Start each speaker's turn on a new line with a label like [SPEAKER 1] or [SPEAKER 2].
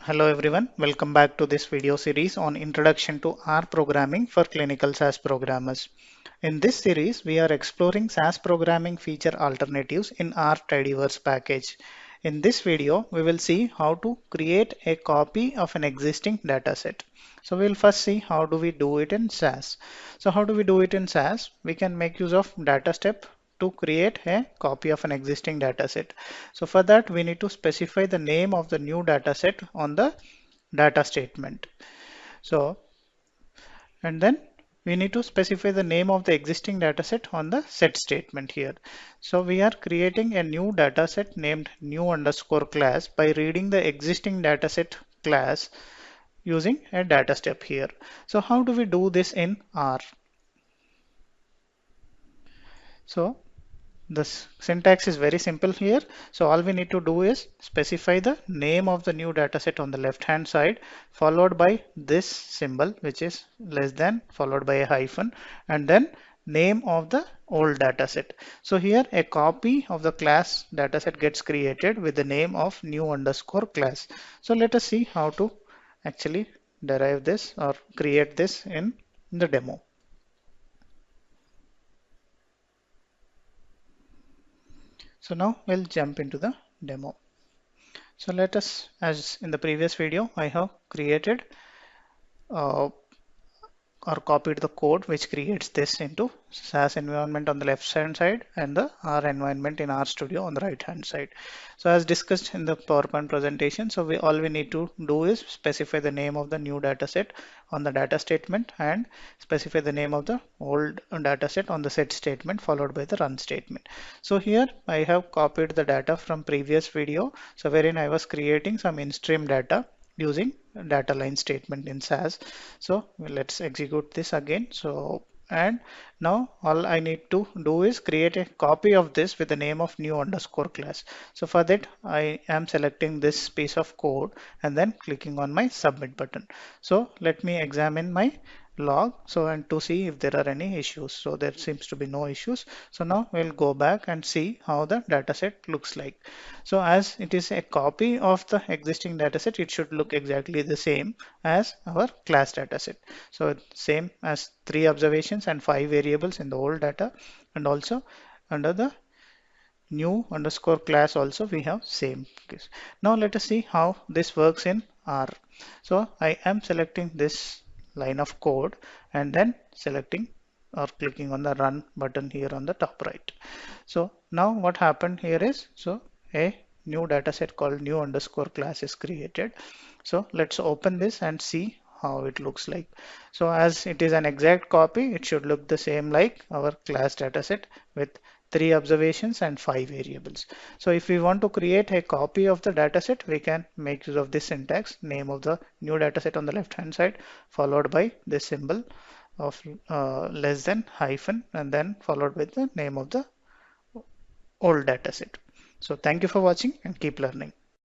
[SPEAKER 1] Hello everyone, welcome back to this video series on Introduction to R Programming for Clinical SAS Programmers. In this series, we are exploring SAS programming feature alternatives in R Tidyverse package. In this video, we will see how to create a copy of an existing dataset. So we'll first see how do we do it in SAS. So how do we do it in SAS? We can make use of data step to create a copy of an existing dataset. So for that, we need to specify the name of the new dataset on the data statement. So, and then we need to specify the name of the existing dataset on the set statement here. So we are creating a new dataset named new underscore class by reading the existing dataset class using a data step here. So how do we do this in R? So the syntax is very simple here. So all we need to do is specify the name of the new dataset on the left hand side, followed by this symbol, which is less than, followed by a hyphen, and then name of the old dataset. So here a copy of the class dataset gets created with the name of new underscore class. So let us see how to actually derive this or create this in the demo. So now we'll jump into the demo. So let us, as in the previous video, I have created uh, or copied the code which creates this into SAS environment on the left hand side and the R environment in RStudio on the right hand side. So as discussed in the PowerPoint presentation, so all we need to do is specify the name of the new dataset on the data statement and specify the name of the old dataset on the set statement followed by the run statement. So here I have copied the data from previous video, so wherein I was creating some in-stream data using data line statement in SAS. So let's execute this again. So and now all I need to do is create a copy of this with the name of new underscore class. So for that I am selecting this piece of code and then clicking on my submit button. So let me examine my log and to see if there are any issues. So there seems to be no issues. So now we'll go back and see how the dataset looks like. So as it is a copy of the existing dataset, it should look exactly the same as our class dataset. So same as 3 observations and 5 variables in the old data, and also under the new underscore class also we have same case. Now let us see how this works in R. So I am selecting this line of code and then selecting or clicking on the run button here on the top right. So now what happened here is, so a new dataset called new underscore class is created. So let's open this and see how it looks like. So as it is an exact copy, it should look the same like our class dataset with 3 observations and 5 variables. So if we want to create a copy of the dataset, we can make use of this syntax, name of the new dataset on the left hand side, followed by this symbol of less than hyphen, and then followed with the name of the old dataset. So thank you for watching and keep learning.